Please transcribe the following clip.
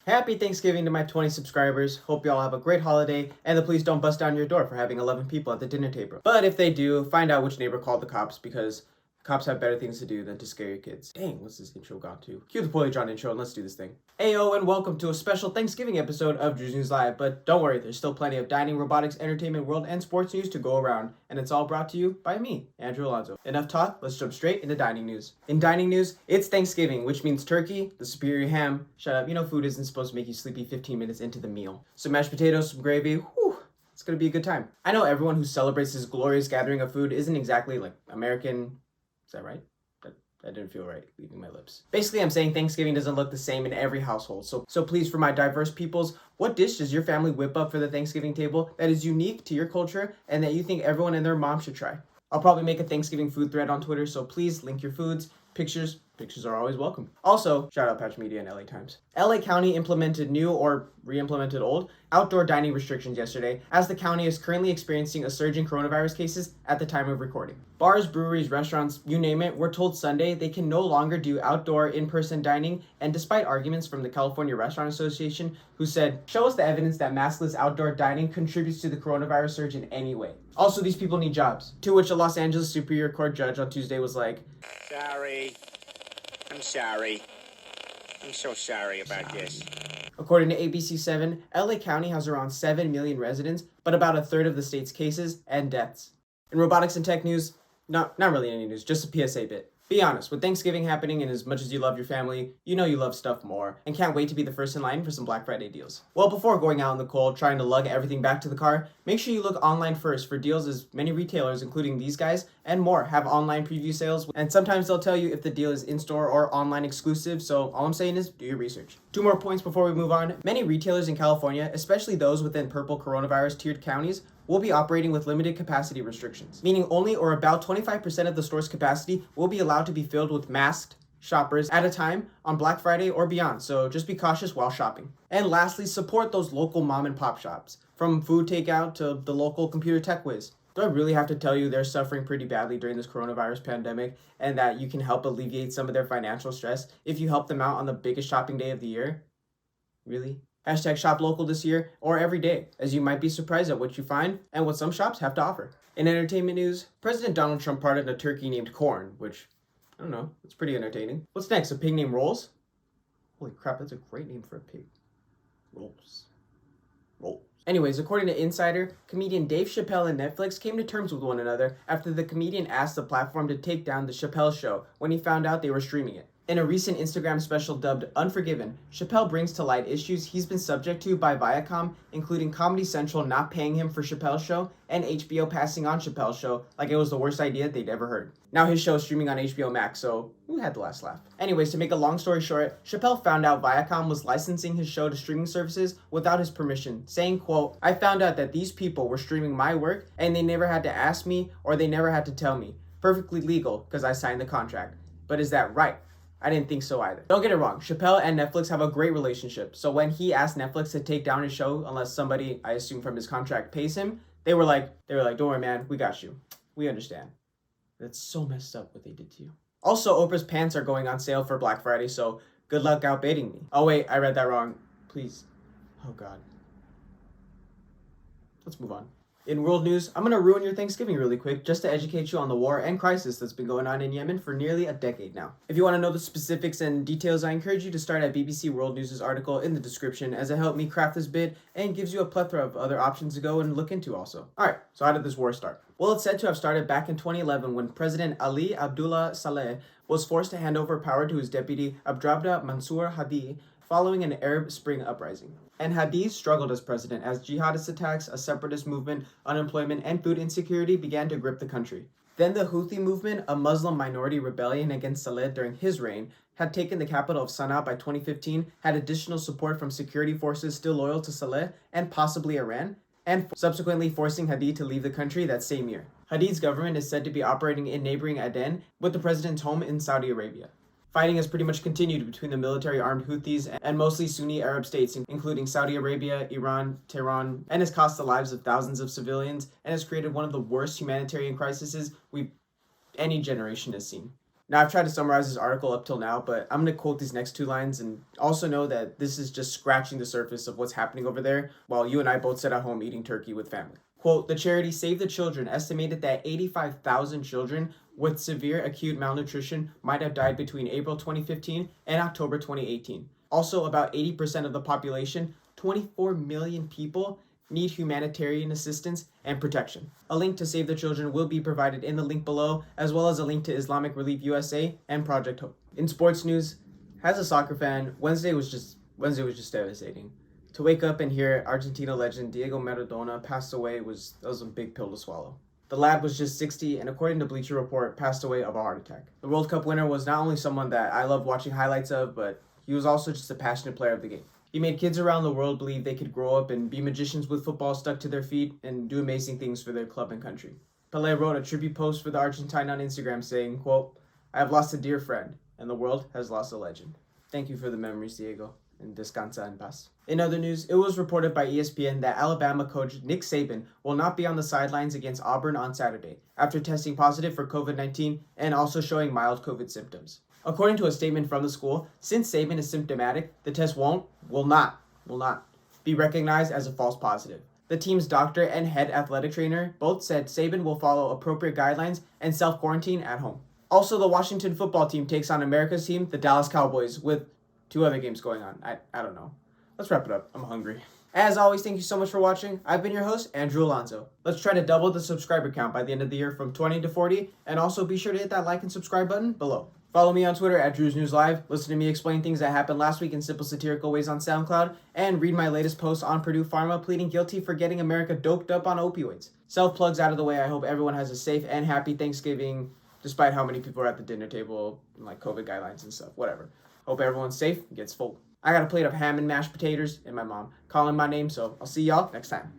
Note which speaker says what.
Speaker 1: Happy Thanksgiving to my 20 subscribers. Hope y'all have a great holiday, and the police don't bust down your door for having 11 people at the dinner table. But if they do, find out which neighbor called the cops, because cops have better things to do than to scare your kids. Dang, what's this intro gone to? Cue the poorly drawn intro and let's do this thing. Ayo, and welcome to a special Thanksgiving episode of Drew's News Live. But don't worry, there's still plenty of dining, robotics, entertainment, world, and sports news to go around. And it's all brought to you by me, Andrew Alonso. Enough talk, let's jump straight into dining news. In dining news, it's Thanksgiving, which means turkey, the superior ham. Shut up, you know food isn't supposed to make you sleepy 15 minutes into the meal. Some mashed potatoes, some gravy, whew. It's gonna be a good time. I know everyone who celebrates this glorious gathering of food isn't exactly like American. Is that right? That didn't feel right leaving my lips. Basically, I'm saying Thanksgiving doesn't look the same in every household. So please, for my diverse peoples, what dish does your family whip up for the Thanksgiving table that is unique to your culture and that you think everyone and their mom should try? I'll probably make a Thanksgiving food thread on Twitter, so please link your foods, pictures. Pictures are always welcome. Also, shout out Patch Media and LA Times. LA County implemented new or re-implemented old outdoor dining restrictions yesterday, as the county is currently experiencing a surge in coronavirus cases at the time of recording. Bars, breweries, restaurants, you name it, were told Sunday they can no longer do outdoor in-person dining, and despite arguments from the California Restaurant Association, who said, show us the evidence that maskless outdoor dining contributes to the coronavirus surge in any way. Also, these people need jobs. To which a Los Angeles Superior Court judge on Tuesday was like,
Speaker 2: Sorry. I'm sorry. I'm so sorry about this.
Speaker 1: According to ABC7, LA County has around 7 million residents, but about a third of the state's cases and deaths. In robotics and tech news, not really any news, just a PSA bit. Be honest, with Thanksgiving happening and as much as you love your family, you know you love stuff more and can't wait to be the first in line for some Black Friday deals. Well, before going out in the cold trying to lug everything back to the car, make sure you look online first for deals, as many retailers, including these guys and more, have online preview sales, and sometimes they'll tell you if the deal is in-store or online exclusive, so all I'm saying is do your research. 2 more points before we move on. Many retailers in California, especially those within purple coronavirus tiered counties, will be operating with limited capacity restrictions, meaning only or about 25% of the store's capacity will be allowed to be filled with masked shoppers at a time on Black Friday or beyond, so just be cautious while shopping. And lastly, support those local mom and pop shops, from food takeout to the local computer tech whiz. Do I really have to tell you they're suffering pretty badly during this coronavirus pandemic and that you can help alleviate some of their financial stress if you help them out on the biggest shopping day of the year? Really? Hashtag shop local this year or every day, as you might be surprised at what you find and what some shops have to offer. In entertainment news, President Donald Trump pardoned a turkey named Corn, which, I don't know, it's pretty entertaining. What's next, a pig named Rolls? Holy crap, that's a great name for a pig. Rolls. Anyways, according to Insider, comedian Dave Chappelle and Netflix came to terms with one another after the comedian asked the platform to take down the Chappelle Show when he found out they were streaming it. In a recent Instagram special dubbed Unforgiven, Chappelle brings to light issues he's been subject to by Viacom, including Comedy Central not paying him for Chappelle's show and HBO passing on Chappelle's show like it was the worst idea they'd ever heard. Now his show is streaming on HBO Max, so who had the last laugh? Anyways, to make a long story short, Chappelle found out Viacom was licensing his show to streaming services without his permission, saying, quote, I found out that these people were streaming my work and they never had to ask me or they never had to tell me. Perfectly legal because I signed the contract. But is that right? I didn't think so either. Don't get it wrong, Chappelle and Netflix have a great relationship, so when he asked Netflix to take down his show unless somebody, I assume from his contract, pays him, they were like, don't worry man, we got you. We understand. That's so messed up what they did to you. Also, Oprah's pants are going on sale for Black Friday, so good luck outbidding me. Oh wait, I read that wrong. Please. Oh god. Let's move on. In world news, I'm going to ruin your Thanksgiving really quick just to educate you on the war and crisis that's been going on in Yemen for nearly a decade now. If you want to know the specifics and details, I encourage you to start at BBC World News' article in the description, as it helped me craft this bit and gives you a plethora of other options to go and look into also. Alright, so how did this war start? Well, it's said to have started back in 2011 when President Ali Abdullah Saleh was forced to hand over power to his deputy Abdrabda Mansour Hadi following an Arab Spring uprising. And Hadi struggled as president as jihadist attacks, a separatist movement, unemployment, and food insecurity began to grip the country. Then the Houthi movement, a Muslim minority rebellion against Saleh during his reign, had taken the capital of Sana'a by 2015, had additional support from security forces still loyal to Saleh and possibly Iran, and subsequently forcing Hadi to leave the country that same year. Hadi's government is said to be operating in neighboring Aden, with the president's home in Saudi Arabia. Fighting has pretty much continued between the military-armed Houthis and mostly Sunni Arab states, including Saudi Arabia, Iran, Tehran, and has cost the lives of thousands of civilians and has created one of the worst humanitarian crises any generation has seen. Now, I've tried to summarize this article up till now, but I'm going to quote these next two lines and also know that this is just scratching the surface of what's happening over there while you and I both sit at home eating turkey with family. Quote, the charity Save the Children estimated that 85,000 children with severe acute malnutrition might have died between April 2015 and October 2018. Also, about 80% of the population, 24 million people, need humanitarian assistance and protection. A link to Save the Children will be provided in the link below, as well as a link to Islamic Relief USA and Project Hope. In sports news, as a soccer fan, Wednesday was just devastating. To wake up and hear Argentina legend Diego Maradona passed away was a big pill to swallow. The lad was just 60 and, according to Bleacher Report, passed away of a heart attack. The World Cup winner was not only someone that I loved watching highlights of, but he was also just a passionate player of the game. He made kids around the world believe they could grow up and be magicians with football stuck to their feet and do amazing things for their club and country. Pele wrote a tribute post for the Argentine on Instagram saying, quote, I have lost a dear friend, and the world has lost a legend. Thank you for the memories, Diego, and descansa en paz. In other news, it was reported by ESPN that Alabama coach Nick Saban will not be on the sidelines against Auburn on Saturday after testing positive for COVID-19 and also showing mild COVID symptoms. According to a statement from the school, since Saban is symptomatic, the test will not be recognized as a false positive. The team's doctor and head athletic trainer both said Saban will follow appropriate guidelines and self-quarantine at home. Also, the Washington football team takes on America's team, the Dallas Cowboys, with 2 other games going on. I don't know. Let's wrap it up. I'm hungry. As always, thank you so much for watching. I've been your host, Andrew Alonso. Let's try to double the subscriber count by the end of the year from 20 to 40, and also be sure to hit that like and subscribe button below. Follow me on Twitter at Drew's News Live, listen to me explain things that happened last week in simple satirical ways on SoundCloud, and read my latest post on Purdue Pharma pleading guilty for getting America doped up on opioids. Self-plugs out of the way, I hope everyone has a safe and happy Thanksgiving, despite how many people are at the dinner table, like COVID guidelines and stuff, whatever. Hope everyone's safe and gets full. I got a plate of ham and mashed potatoes and my mom calling my name, so I'll see y'all next time.